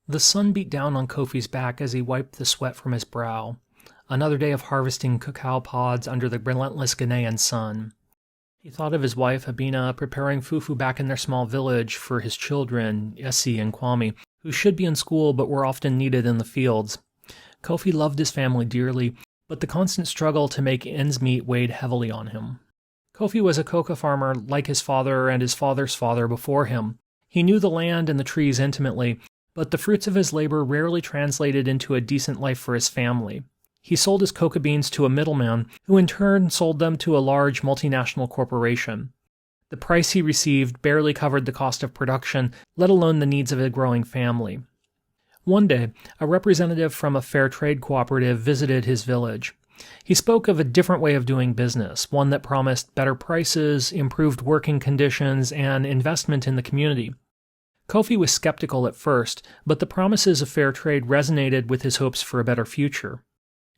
The sun beat down on Kofi's back as he wiped the sweat from his brow. Another day of harvesting cacao pods under the relentless Ghanaian sun. He thought of his wife, Habina, preparing fufu back in their small village for his children, Essie and Kwame, who should be in school but were often needed in the fields. Kofi loved his family dearly, but the constant struggle to make ends meet weighed heavily on him. Kofi was a coca farmer like his father and his father's father before him. He knew the land and the trees intimately, but the fruits of his labor rarely translated into a decent life for his family. He sold his coca beans to a middleman, who in turn sold them to a large multinational corporation. The price he received barely covered the cost of production, let alone the needs of a growing family. One day, a representative from a fair trade cooperative visited his village. He spoke of a different way of doing business, one that promised better prices, improved working conditions, and investment in the community. Kofi was skeptical at first, but the promises of fair trade resonated with his hopes for a better future.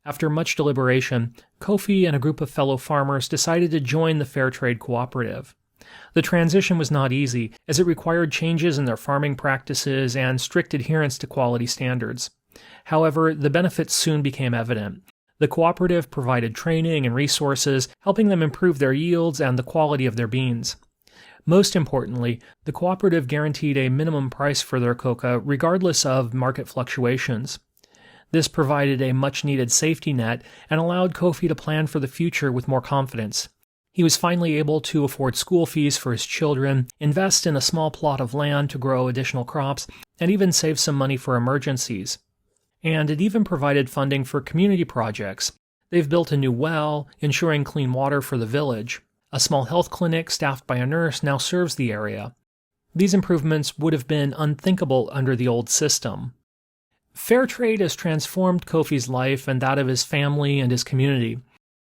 After much deliberation, Kofi and a group of fellow farmers decided to join the fair trade cooperative. The transition was not easy, as it required changes in their farming practices and strict adherence to quality standards. However, the benefits soon became evident. The cooperative provided training and resources, helping them improve their yields and the quality of their beans. Most importantly, the cooperative guaranteed a minimum price for their coca regardless of market fluctuations. This provided a much-needed safety net and allowed Kofi to plan for the future with more confidence. He was finally able to afford school fees for his children, invest in a small plot of land to grow additional crops, and even save some money for emergencies. And it even provided funding for community projects. They've built a new well, ensuring clean water for the village. A small health clinic staffed by a nurse now serves the area. These improvements would have been unthinkable under the old system. Fair trade has transformed Kofi's life and that of his family and his community.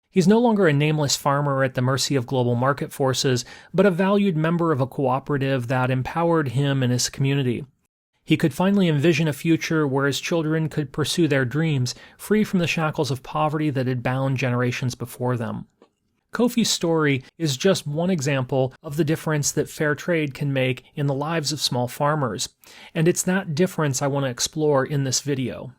He's no longer a nameless farmer at the mercy of global market forces, but a valued member of a cooperative that empowered him and his community. He could finally envision a future where his children could pursue their dreams, free from the shackles of poverty that had bound generations before them. Kofi's story is just one example of the difference that fair trade can make in the lives of small farmers, and it's that difference I want to explore in this video.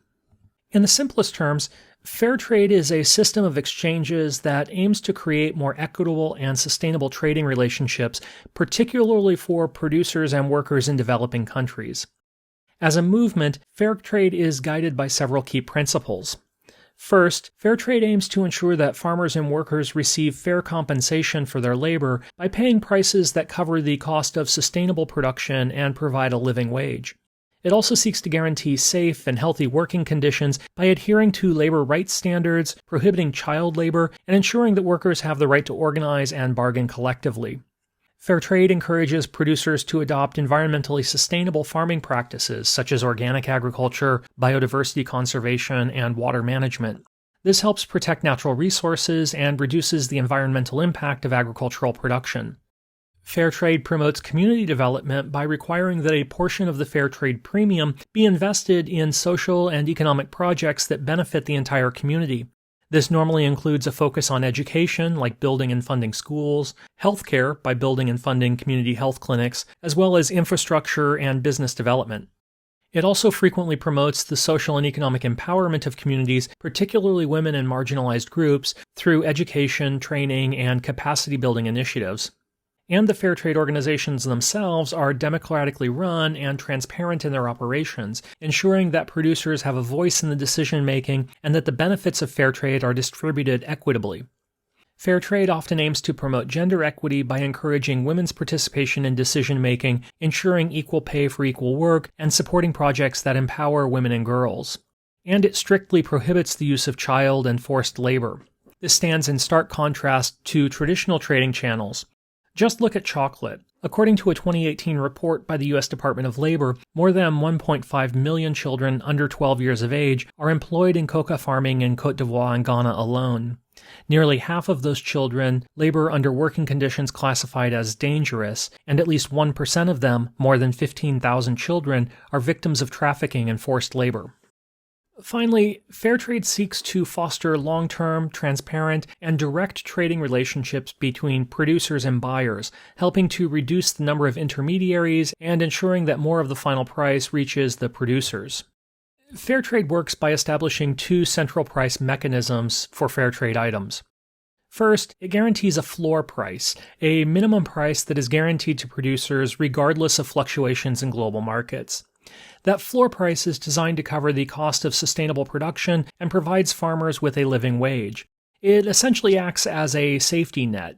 In the simplest terms, fair trade is a system of exchanges that aims to create more equitable and sustainable trading relationships, particularly for producers and workers in developing countries. As a movement, fair trade is guided by several key principles. First, fair trade aims to ensure that farmers and workers receive fair compensation for their labor by paying prices that cover the cost of sustainable production and provide a living wage. It also seeks to guarantee safe and healthy working conditions by adhering to labor rights standards, prohibiting child labor, and ensuring that workers have the right to organize and bargain collectively. Fair trade encourages producers to adopt environmentally sustainable farming practices such as organic agriculture, biodiversity conservation, and water management. This helps protect natural resources and reduces the environmental impact of agricultural production. Fair trade promotes community development by requiring that a portion of the fair trade premium be invested in social and economic projects that benefit the entire community. This normally includes a focus on education, like building and funding schools, healthcare by building and funding community health clinics, as well as infrastructure and business development. It also frequently promotes the social and economic empowerment of communities, particularly women and marginalized groups, through education, training, and capacity-building initiatives. And the fair trade organizations themselves are democratically run and transparent in their operations, ensuring that producers have a voice in the decision-making and that the benefits of fair trade are distributed equitably. Fair trade often aims to promote gender equity by encouraging women's participation in decision-making, ensuring equal pay for equal work, and supporting projects that empower women and girls. And it strictly prohibits the use of child and forced labor. This stands in stark contrast to traditional trading channels. Just look at chocolate. According to a 2018 report by the U.S. Department of Labor, more than 1.5 million children under 12 years of age are employed in coca farming in Côte d'Ivoire and Ghana alone. Nearly half of those children labor under working conditions classified as dangerous, and at least 1% of them, more than 15,000 children, are victims of trafficking and forced labor. Finally, fair trade seeks to foster long-term, transparent, and direct trading relationships between producers and buyers, helping to reduce the number of intermediaries and ensuring that more of the final price reaches the producers. Fair trade works by establishing two central price mechanisms for fair trade items. First, it guarantees a floor price, a minimum price that is guaranteed to producers regardless of fluctuations in global markets. That floor price is designed to cover the cost of sustainable production and provides farmers with a living wage. It essentially acts as a safety net.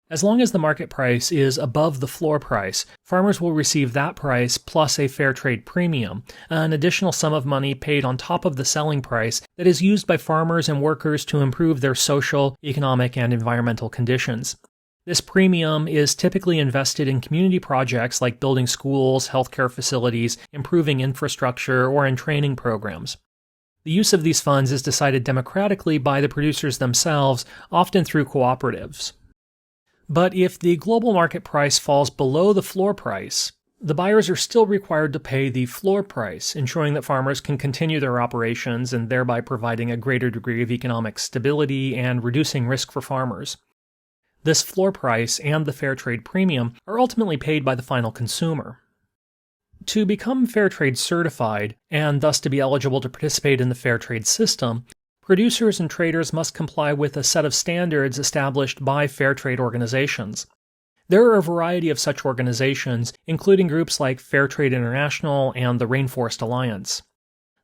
As long as the market price is above the floor price, farmers will receive that price plus a fair trade premium, an additional sum of money paid on top of the selling price that is used by farmers and workers to improve their social, economic, and environmental conditions. This premium is typically invested in community projects like building schools, healthcare facilities, improving infrastructure, or in training programs. The use of these funds is decided democratically by the producers themselves, often through cooperatives. But if the global market price falls below the floor price, the buyers are still required to pay the floor price, ensuring that farmers can continue their operations and thereby providing a greater degree of economic stability and reducing risk for farmers. This floor price and the fair trade premium are ultimately paid by the final consumer. To become fair trade certified, and thus to be eligible to participate in the fair trade system, producers and traders must comply with a set of standards established by fair trade organizations. There are a variety of such organizations, including groups like Fair Trade International and the Rainforest Alliance.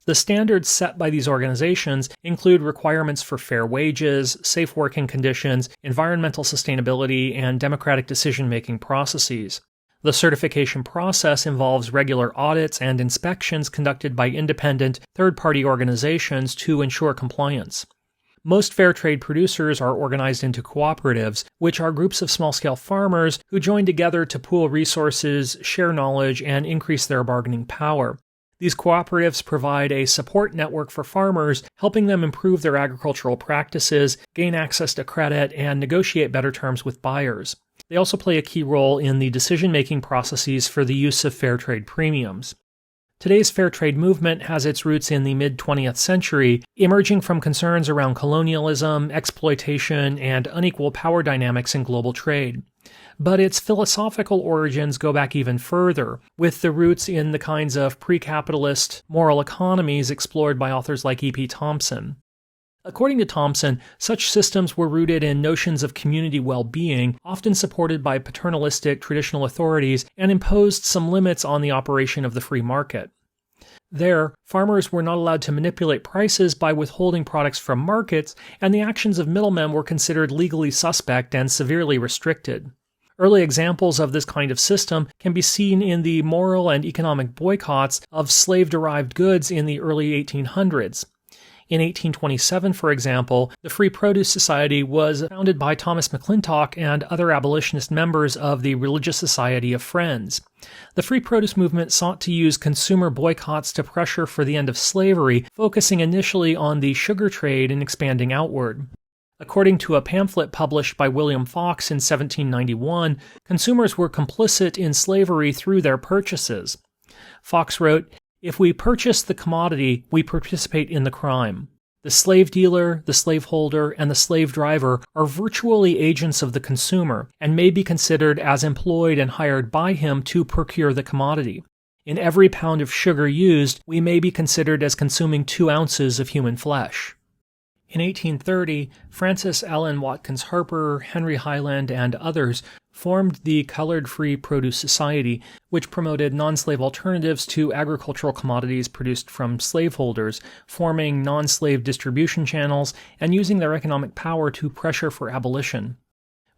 The standards set by these organizations include requirements for fair wages, safe working conditions, environmental sustainability, and democratic decision-making processes. The certification process involves regular audits and inspections conducted by independent, third-party organizations to ensure compliance. Most fair trade producers are organized into cooperatives, which are groups of small-scale farmers who join together to pool resources, share knowledge, and increase their bargaining power. These cooperatives provide a support network for farmers, helping them improve their agricultural practices, gain access to credit, and negotiate better terms with buyers. They also play a key role in the decision-making processes for the use of fair trade premiums. Today's fair trade movement has its roots in the mid-20th century, emerging from concerns around colonialism, exploitation, and unequal power dynamics in global trade. But its philosophical origins go back even further, with the roots in the kinds of pre-capitalist moral economies explored by authors like E.P. Thompson. According to Thompson, such systems were rooted in notions of community well-being, often supported by paternalistic traditional authorities, and imposed some limits on the operation of the free market. There, farmers were not allowed to manipulate prices by withholding products from markets, and the actions of middlemen were considered legally suspect and severely restricted. Early examples of this kind of system can be seen in the moral and economic boycotts of slave-derived goods in the early 1800s. In 1827, for example, the Free Produce Society was founded by Thomas McClintock and other abolitionist members of the Religious Society of Friends. The free produce movement sought to use consumer boycotts to pressure for the end of slavery, focusing initially on the sugar trade and expanding outward. According to a pamphlet published by William Fox in 1791, consumers were complicit in slavery through their purchases. Fox wrote, "If we purchase the commodity, we participate in the crime. The slave dealer, the slaveholder, and the slave driver are virtually agents of the consumer and may be considered as employed and hired by him to procure the commodity. In every pound of sugar used, we may be considered as consuming 2 ounces of human flesh." In 1830, Francis Allen Watkins Harper, Henry Highland, and others formed the Colored Free Produce Society, which promoted non-slave alternatives to agricultural commodities produced from slaveholders, forming non-slave distribution channels and using their economic power to pressure for abolition.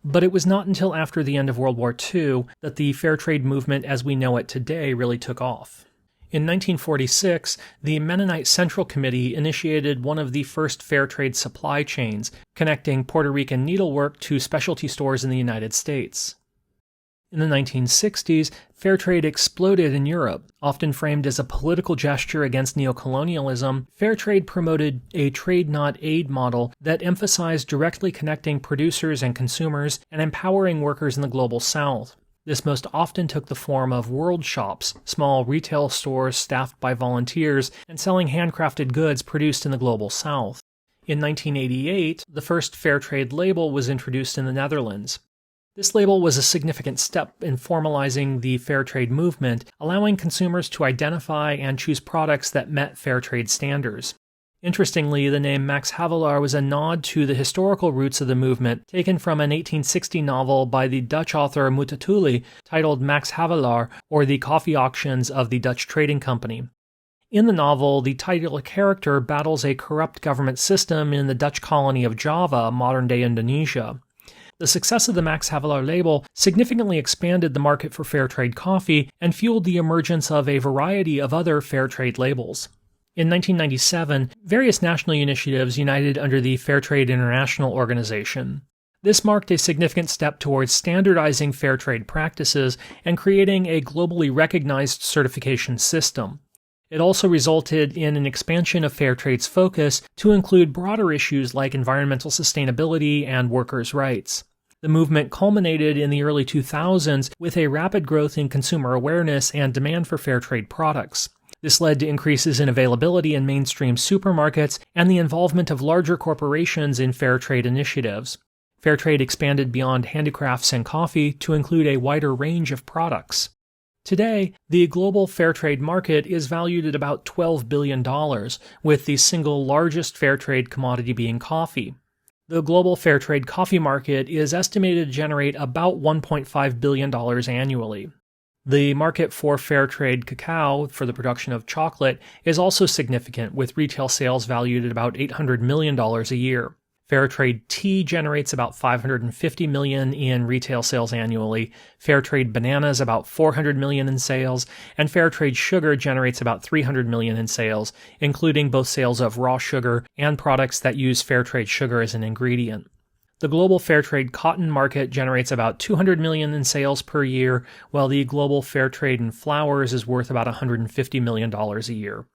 But it was not until after the end of World War II that the fair trade movement as we know it today really took off. In 1946, the Mennonite Central Committee initiated one of the first fair trade supply chains, connecting Puerto Rican needlework to specialty stores in the United States. In the 1960s, fair trade exploded in Europe. Often framed as a political gesture against neocolonialism, fair trade promoted a trade-not-aid model that emphasized directly connecting producers and consumers and empowering workers in the global South. This most often took the form of world shops, small retail stores staffed by volunteers and selling handcrafted goods produced in the global south. In 1988, the first fair trade label was introduced in the Netherlands. This label was a significant step in formalizing the fair trade movement, allowing consumers to identify and choose products that met fair trade standards. Interestingly, the name Max Havelaar was a nod to the historical roots of the movement, taken from an 1860 novel by the Dutch author Multatuli titled Max Havelaar, or The Coffee Auctions of the Dutch Trading Company. In the novel, the title character battles a corrupt government system in the Dutch colony of Java, modern-day Indonesia. The success of the Max Havelaar label significantly expanded the market for fair trade coffee and fueled the emergence of a variety of other fair trade labels. In 1997, various national initiatives united under the Fair Trade International organization. This marked a significant step towards standardizing fair trade practices and creating a globally recognized certification system. It also resulted in an expansion of fair trade's focus to include broader issues like environmental sustainability and workers' rights. The movement culminated in the early 2000s with a rapid growth in consumer awareness and demand for fair trade products. This led to increases in availability in mainstream supermarkets and the involvement of larger corporations in fair trade initiatives. Fair trade expanded beyond handicrafts and coffee to include a wider range of products. Today, the global fair trade market is valued at about $12 billion, with the single largest fair trade commodity being coffee. The global fair trade coffee market is estimated to generate about $1.5 billion annually. The market for fair trade cacao for the production of chocolate is also significant, with retail sales valued at about $800 million a year. Fair trade tea generates about $550 million in retail sales annually, fair trade bananas about $400 million in sales, and fair trade sugar generates about $300 million in sales, including both sales of raw sugar and products that use fair trade sugar as an ingredient. The global fair trade cotton market generates about $200 million in sales per year, while the global fair trade in flowers is worth about $150 million a year.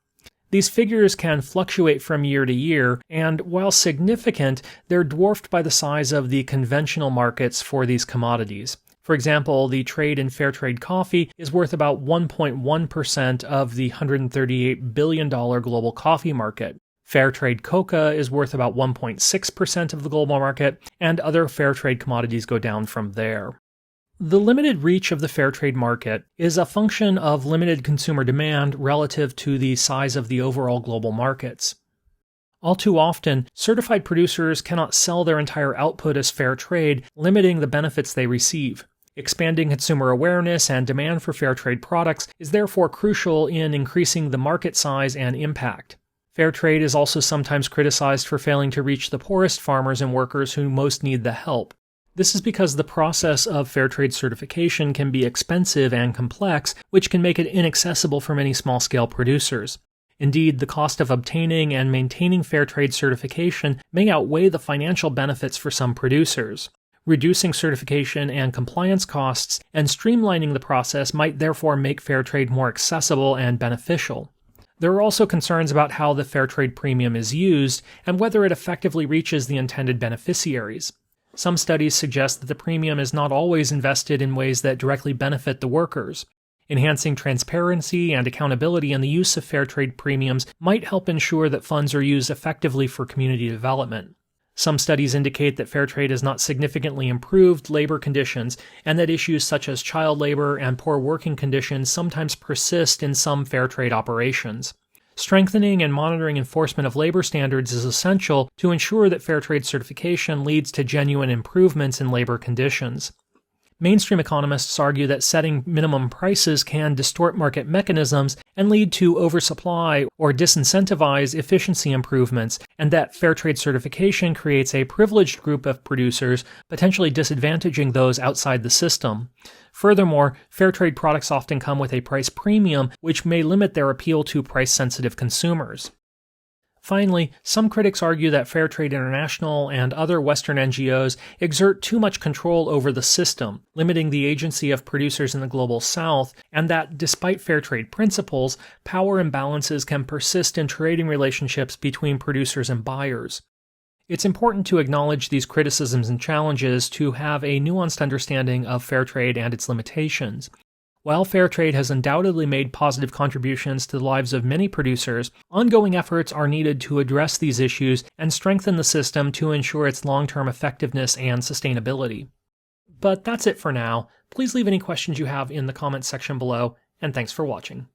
These figures can fluctuate from year to year, and while significant, they're dwarfed by the size of the conventional markets for these commodities. For example, the trade in fair trade coffee is worth about 1.1% of the $138 billion global coffee market. Fair trade cocoa is worth about 1.6% of the global market, and other fair trade commodities go down from there. The limited reach of the fair trade market is a function of limited consumer demand relative to the size of the overall global markets. All too often, certified producers cannot sell their entire output as fair trade, limiting the benefits they receive. Expanding consumer awareness and demand for fair trade products is therefore crucial in increasing the market size and impact. Fair trade is also sometimes criticized for failing to reach the poorest farmers and workers who most need the help. This is because the process of fair trade certification can be expensive and complex, which can make it inaccessible for many small-scale producers. Indeed, the cost of obtaining and maintaining fair trade certification may outweigh the financial benefits for some producers. Reducing certification and compliance costs and streamlining the process might therefore make fair trade more accessible and beneficial. There are also concerns about how the fair trade premium is used and whether it effectively reaches the intended beneficiaries. Some studies suggest that the premium is not always invested in ways that directly benefit the workers. Enhancing transparency and accountability in the use of fair trade premiums might help ensure that funds are used effectively for community development. Some studies indicate that fair trade has not significantly improved labor conditions, and that issues such as child labor and poor working conditions sometimes persist in some fair trade operations. Strengthening and monitoring enforcement of labor standards is essential to ensure that fair trade certification leads to genuine improvements in labor conditions. Mainstream economists argue that setting minimum prices can distort market mechanisms and lead to oversupply or disincentivize efficiency improvements, and that fair trade certification creates a privileged group of producers, potentially disadvantaging those outside the system. Furthermore, fair trade products often come with a price premium, which may limit their appeal to price-sensitive consumers. Finally, some critics argue that Fair Trade International and other Western NGOs exert too much control over the system, limiting the agency of producers in the Global South, and that, despite fair trade principles, power imbalances can persist in trading relationships between producers and buyers. It's important to acknowledge these criticisms and challenges to have a nuanced understanding of fair trade and its limitations. While fair trade has undoubtedly made positive contributions to the lives of many producers, ongoing efforts are needed to address these issues and strengthen the system to ensure its long-term effectiveness and sustainability. But that's it for now. Please leave any questions you have in the comments section below, and thanks for watching.